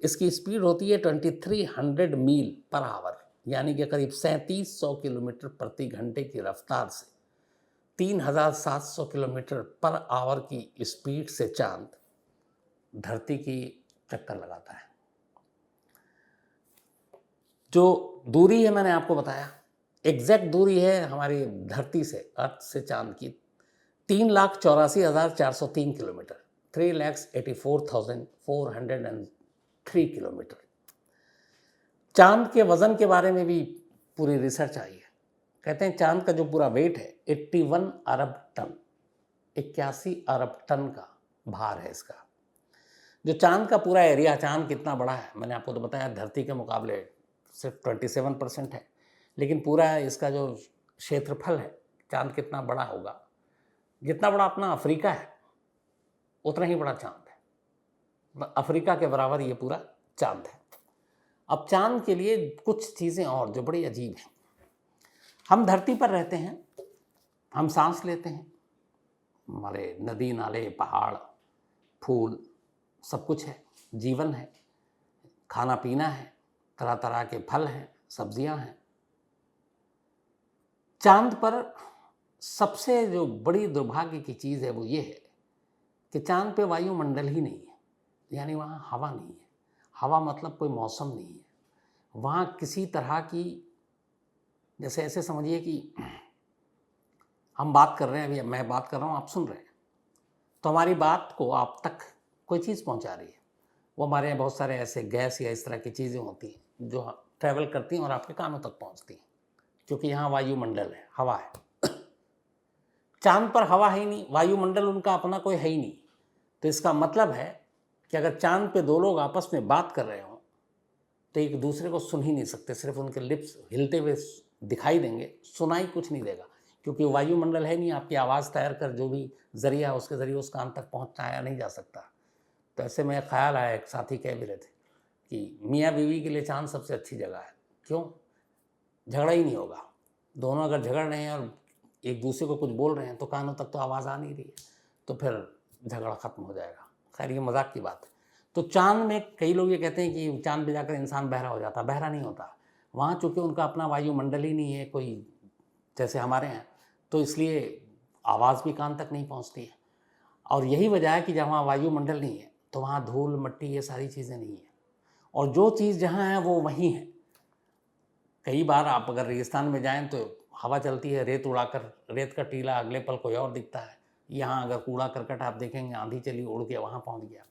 इसकी स्पीड होती है 2300 मील पर आवर, यानी कि करीब 3700 किलोमीटर प्रति घंटे की रफ्तार से 3700 किलोमीटर पर आवर की स्पीड से चांद धरती की चक्कर लगाता है। जो दूरी है मैंने आपको बताया, एग्जैक्ट दूरी है हमारी धरती से, अर्थ से चांद की 3,84,403 किलोमीटर, 3,84,403 किलोमीटर। चांद के वजन के बारे में भी पूरी रिसर्च आई है। कहते हैं चांद का जो पूरा वेट है 81 अरब टन, 81 अरब टन का भार है इसका। जो चांद का पूरा एरिया, चांद कितना बड़ा है मैंने आपको तो बताया, धरती के मुकाबले सिर्फ 27% है, लेकिन पूरा इसका जो क्षेत्रफल है, चांद कितना बड़ा होगा, जितना बड़ा अपना अफ्रीका है उतना ही बड़ा चांद है। अफ्रीका के बराबर ये पूरा चांद है। अब चांद के लिए कुछ चीज़ें और जो बड़ी अजीब हैं। हम धरती पर रहते हैं, हम सांस लेते हैं, हमारे नदी नाले पहाड़ फूल सब कुछ है, जीवन है, खाना पीना है, तरह तरह के फल हैं, सब्जियां हैं। चांद पर सबसे जो बड़ी दुर्भाग्य की चीज़ है वो ये है कि चांद पे वायुमंडल ही नहीं है, यानी वहाँ हवा नहीं है। हवा मतलब कोई मौसम नहीं है वहाँ किसी तरह की। जैसे ऐसे समझिए कि हम बात कर रहे हैं, अभी मैं बात कर रहा हूँ, आप सुन रहे हैं, तो हमारी बात को आप तक कोई चीज़ पहुँचा रही है। वो हमारे यहाँ बहुत सारे ऐसे गैस या इस तरह की चीज़ें होती हैं जो ट्रैवल करती हैं और आपके कानों तक पहुँचती हैं, क्योंकि यहाँ वायुमंडल है, हवा है। चांद पर हवा है ही नहीं, वायुमंडल उनका अपना कोई है ही नहीं। तो इसका मतलब है कि अगर चांद पे दो लोग आपस में बात कर रहे हों तो एक दूसरे को सुन ही नहीं सकते, सिर्फ उनके लिप्स हिलते हुए दिखाई देंगे, सुनाई कुछ नहीं देगा, क्योंकि वायुमंडल है नहीं। आपकी आवाज़ तैयार कर जो भी जरिया है उसके ज़रिए उस कान तक पहुँचाया नहीं जा सकता। तो ऐसे में ख्याल आया, एक साथी कह भी रहे थे कि मियाँ बीवी के लिए चांद सबसे अच्छी जगह है। क्यों? झगड़ा ही नहीं होगा। दोनों अगर झगड़ रहे हैं और एक दूसरे को कुछ बोल रहे हैं तो कानों तक तो आवाज़ आ नहीं रही है, तो फिर झगड़ा ख़त्म हो जाएगा। खैर ये मजाक की बात है। तो चांद में कई लोग ये कहते हैं कि चांद पे जाकर इंसान बहरा हो जाता, बहरा नहीं होता। वहाँ चूँकि उनका अपना वायुमंडल ही नहीं है कोई, जैसे हमारे हैं, तो इसलिए आवाज़ भी कान तक नहीं पहुँचती है। और यही वजह है कि जहाँ वायुमंडल नहीं है तो वहाँ धूल मट्टी ये सारी चीज़ें नहीं है, और जो चीज़ जहाँ है वो वहीं है। कई बार आप अगर रेगिस्तान में जाएं तो हवा चलती है, रेत उड़ाकर, रेत का टीला अगले पल कोई और दिखता है। यहाँ अगर कूड़ा करकट आप देखेंगे, आंधी चली उड़ के वहाँ पहुँच गया।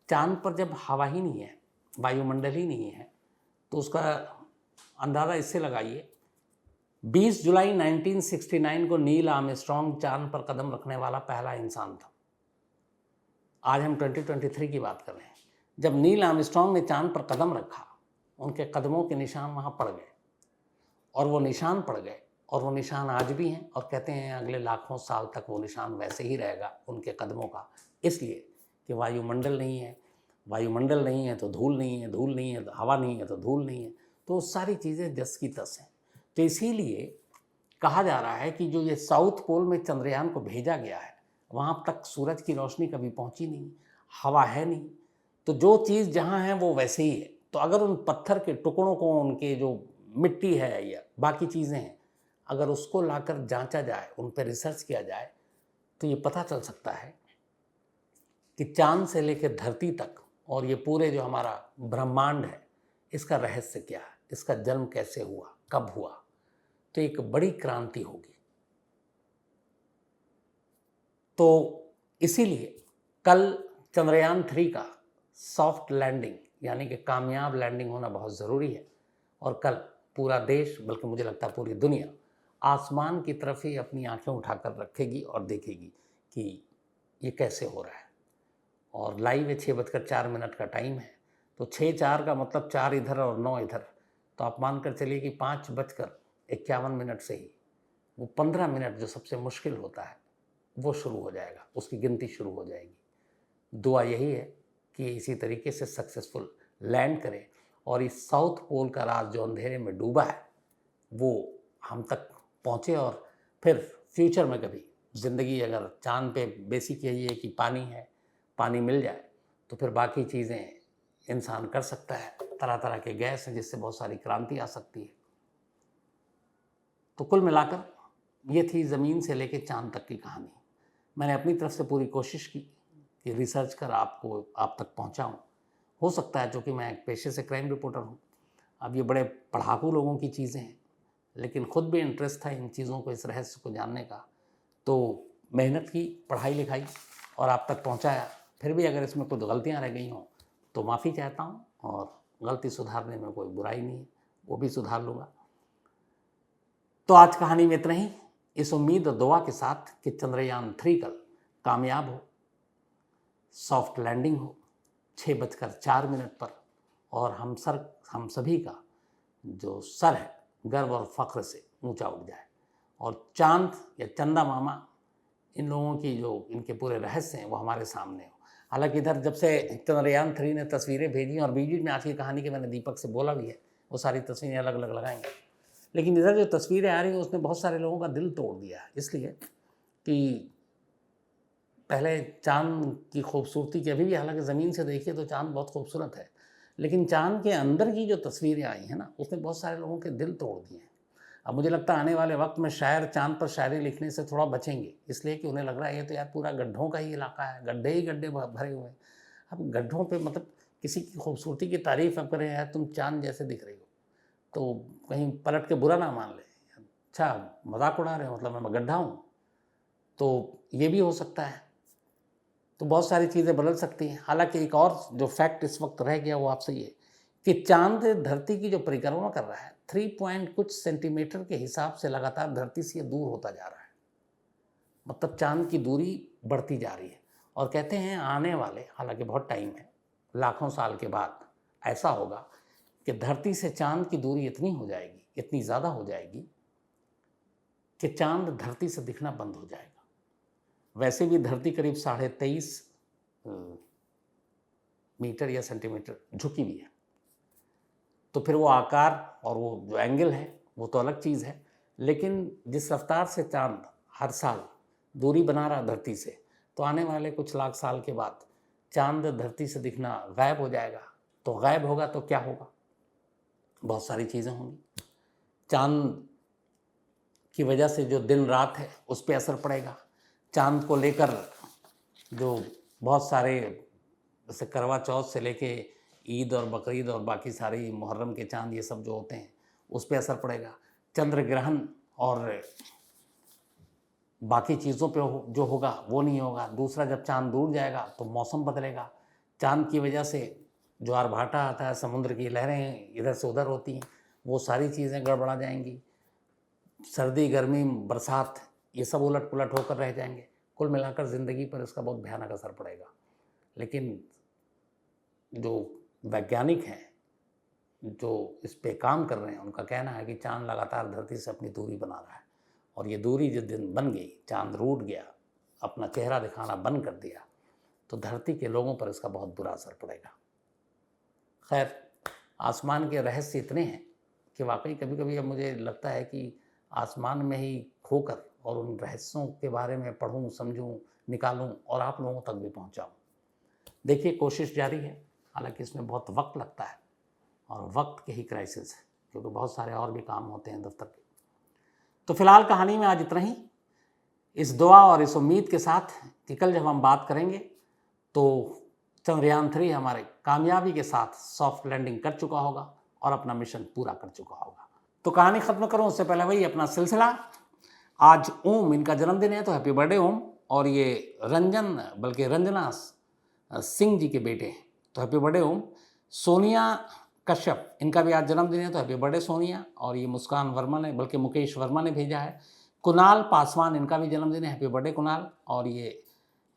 चांद पर जब हवा ही नहीं है, वायुमंडल ही नहीं है, तो उसका अंदाज़ा इससे लगाइए 20 जुलाई 1969 को नील आर्मस्ट्रॉन्ग चांद पर कदम रखने वाला पहला इंसान था। आज हम 2023 की बात कर रहे हैं। जब नील आर्मस्ट्रॉन्ग ने चांद पर कदम रखा, उनके कदमों के निशान वहाँ पड़ गए, और वो निशान पड़ गए, और वो निशान आज भी हैं, और कहते हैं अगले लाखों साल तक वो निशान वैसे ही रहेगा उनके कदमों का, इसलिए कि वायुमंडल नहीं है। वायुमंडल नहीं है तो धूल नहीं है, धूल नहीं है तो हवा नहीं है तो धूल नहीं है, तो सारी चीज़ें जस की तस हैं। तो इसीलिए कहा जा रहा है कि जो ये साउथ पोल में चंद्रयान को भेजा गया है, वहाँ तक सूरज की रोशनी कभी पहुँची नहीं, हवा है नहीं, तो जो चीज़ जहाँ है वो वैसे ही है। तो अगर उन पत्थर के टुकड़ों को, उनके जो मिट्टी है या बाकी चीज़ें हैं, अगर उसको लाकर जांचा जाए, उन पर रिसर्च किया जाए, तो ये पता चल सकता है कि चांद से लेकर धरती तक और ये पूरे जो हमारा ब्रह्मांड है इसका रहस्य क्या है, इसका जन्म कैसे हुआ, कब हुआ, तो एक बड़ी क्रांति होगी। तो इसीलिए कल चंद्रयान 3 का सॉफ्ट लैंडिंग यानी कि कामयाब लैंडिंग होना बहुत ज़रूरी है। और कल पूरा देश, बल्कि मुझे लगता है पूरी दुनिया, आसमान की तरफ ही अपनी आंखें उठाकर रखेगी और देखेगी कि ये कैसे हो रहा है। और लाइव है, 6:04 का टाइम है, तो 6:04 का मतलब 4 इधर और 9 इधर, तो आप मानकर चलिए कि 5:51 से ही वो 15 मिनट जो सबसे मुश्किल होता है वो शुरू हो जाएगा, उसकी गिनती शुरू हो जाएगी। दुआ यही है कि इसी तरीके से सक्सेसफुल लैंड करें और इस साउथ पोल का राज जो अंधेरे में डूबा है वो हम तक पहुँचे, और फिर फ्यूचर में कभी ज़िंदगी, अगर चाँद पे बेसिक यही है कि पानी है, पानी मिल जाए तो फिर बाकी चीज़ें इंसान कर सकता है। तरह तरह के गैस हैं जिससे बहुत सारी क्रांति आ सकती है। तो कुल मिलाकर ये थी ज़मीन से लेकर चाँद तक की कहानी। मैंने अपनी तरफ से पूरी कोशिश की कि रिसर्च कर आपको आप तक पहुंचाऊं। हो सकता है, चूँकि मैं एक पेशे से क्राइम रिपोर्टर हूं, अब ये बड़े पढ़ाकू लोगों की चीज़ें हैं, लेकिन खुद भी इंटरेस्ट था इन चीज़ों को, इस रहस्य को जानने का, तो मेहनत की, पढ़ाई लिखाई और आप तक पहुंचाया। फिर भी अगर इसमें कुछ गलतियां रह गई हों तो माफ़ी चाहता हूं, और गलती सुधारने में कोई बुराई नहीं है, वो भी सुधार लूँगा। तो आज कहानी में इतना ही, इस उम्मीद और दुआ के साथ कि चंद्रयान 3 कल कामयाब हो, सॉफ्ट लैंडिंग हो 6:04 पर, और हम सभी का जो सर है गर्व और फख्र से ऊंचा उठ जाए, और चांद या चंदा मामा, इन लोगों की जो इनके पूरे रहस्य हैं वो हमारे सामने हो। हालांकि इधर जब से चंद्रयान 3 ने तस्वीरें भेजी, और बीच में आज की कहानी के मैंने दीपक से बोला भी है, वो सारी तस्वीरें अलग अलग लगाएंगे, लेकिन इधर जो तस्वीरें आ रही हैं उसने बहुत सारे लोगों का दिल तोड़ दिया है। इसलिए कि पहले चाँद की खूबसूरती की, अभी भी हालांकि ज़मीन से देखिए तो चाँद बहुत खूबसूरत है, लेकिन चाँद के अंदर की जो तस्वीरें आई हैं ना, उसने बहुत सारे लोगों के दिल तोड़ दिए हैं। अब मुझे लगता है आने वाले वक्त में शायर चाँद पर शायरी लिखने से थोड़ा बचेंगे, इसलिए कि उन्हें लग रहा है ये तो यार पूरा गड्ढों का ही इलाका है, गड्ढे ही गड्ढे भरे हुए हैं। अब गड्ढों पे मतलब किसी की खूबसूरती की तारीफ़ अब करें, यार तुम चाँद जैसे दिख रही हो, तो कहीं पलट के बुरा ना मान ले, अच्छा मजाक उड़ा रहे हो, मतलब मैं गड्ढा हूँ, तो ये भी हो सकता है। तो बहुत सारी चीज़ें बदल सकती हैं। हालांकि एक और जो फैक्ट इस वक्त रह गया वो आपसे ये कि चांद धरती की जो परिक्रमा कर रहा है 3 पॉइंट कुछ सेंटीमीटर के हिसाब से लगातार धरती से दूर होता जा रहा है, मतलब चांद की दूरी बढ़ती जा रही है। और कहते हैं आने वाले, हालांकि बहुत टाइम है, लाखों साल के बाद ऐसा होगा कि धरती से चांद की दूरी इतनी हो जाएगी, इतनी ज़्यादा हो जाएगी कि चांद धरती से दिखना बंद हो जाएगा। वैसे भी धरती करीब 23.5 मीटर या सेंटीमीटर झुकी हुई है, तो फिर वो आकार और वो जो एंगल है वो तो अलग चीज़ है, लेकिन जिस रफ्तार से चांद हर साल दूरी बना रहा धरती से, तो आने वाले कुछ लाख साल के बाद चांद धरती से दिखना गायब हो जाएगा। तो गायब होगा तो क्या होगा? बहुत सारी चीज़ें होंगी। चांद की वजह से जो दिन रात है उस पर असर पड़ेगा। चांद को लेकर जो बहुत सारे, जैसे करवा चौथ से लेके ईद और बकरीद और बाकी सारी मुहर्रम के चांद, ये सब जो होते हैं उस पर असर पड़ेगा। चंद्र ग्रहण और बाकी चीज़ों पे जो होगा वो नहीं होगा। दूसरा, जब चांद दूर जाएगा तो मौसम बदलेगा। चांद की वजह से जो आरभाटा आता है, समुद्र की लहरें इधर से उधर होती हैं, वो सारी चीज़ें गड़बड़ा जाएंगी। सर्दी, गर्मी, बरसात, ये सब उलट पुलट होकर रह जाएंगे। कुल मिलाकर ज़िंदगी पर इसका बहुत भयानक असर पड़ेगा। लेकिन जो वैज्ञानिक हैं जो इस पे काम कर रहे हैं, उनका कहना है कि चांद लगातार धरती से अपनी दूरी बना रहा है, और ये दूरी जिस दिन बन गई, चांद रूठ गया, अपना चेहरा दिखाना बंद कर दिया, तो धरती के लोगों पर इसका बहुत बुरा असर पड़ेगा। खैर, आसमान के रहस्य इतने हैं कि वाकई कभी कभी अब मुझे लगता है कि आसमान में ही खोकर और उन रहस्यों के बारे में पढ़ूं, समझूं, निकालूं और आप लोगों तक भी पहुंचाऊं। देखिए, कोशिश जारी है, हालांकि इसमें बहुत वक्त लगता है, और वक्त के ही क्राइसिस है, क्योंकि बहुत सारे और भी काम होते हैं दफ्तर के। तो फिलहाल कहानी में आज इतना ही, इस दुआ और इस उम्मीद के साथ कि कल जब हम बात करेंगे तो चंद्रयान 3 हमारे कामयाबी के साथ सॉफ्ट लैंडिंग कर चुका होगा और अपना मिशन पूरा कर चुका होगा। तो कहानी ख़त्म करूँ उससे पहले वही अपना सिलसिला। आज ओम इनका जन्मदिन है, तो हैप्पी बर्थडे ओम। और ये रंजन बल्कि रंजना सिंह जी के बेटे हैं, तो हैप्पी बर्थडे ओम। सोनिया कश्यप इनका भी आज जन्मदिन है, तो हैप्पी बर्थडे सोनिया। और ये मुस्कान वर्मा ने बल्कि मुकेश वर्मा ने भेजा है। कुणाल पासवान इनका भी जन्मदिन है, हैप्पी बर्थडे कुणाल। और ये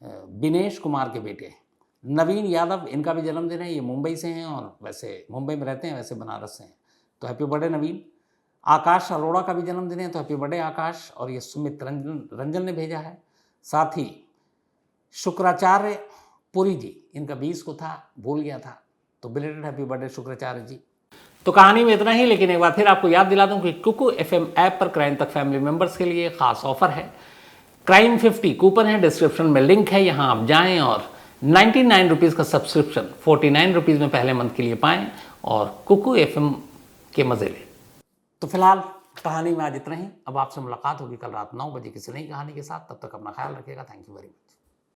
दिनेश कुमार के बेटे हैं। नवीन यादव इनका भी जन्मदिन है, ये मुंबई से हैं और वैसे मुंबई में रहते हैं, वैसे बनारस से हैं, तो हैप्पी बर्थडे नवीन। आकाश अरोड़ा का भी जन्मदिन है, तो हैप्पी बर्थडे आकाश। और ये सुमित रंजन ने भेजा है। साथ ही शुक्राचार्य पुरी जी, इनका 20 को था, भूल गया था, तो बिलेटेड हैप्पी बर्थडे शुक्राचार्य जी। तो कहानी में इतना ही, लेकिन एक बार फिर आपको याद दिला दूं कि कुकू FM ऐप पर क्राइम तक फैमिली मेंबर्स के लिए खास ऑफर है। क्राइम 50 कूपन है, डिस्क्रिप्शन में लिंक है, यहाँ आप जाएं और 99 रुपीज़ का सब्सक्रिप्शन 49 रुपीज़ में पहले मंथ के लिए पाएं और कुकू FM के मज़े लें। तो फिलहाल कहानी में आज इतना ही। अब आपसे मुलाकात होगी कल रात 9 बजे किसी नई कहानी के साथ। तब तक अपना ख्याल रखिएगा। Thank you very much.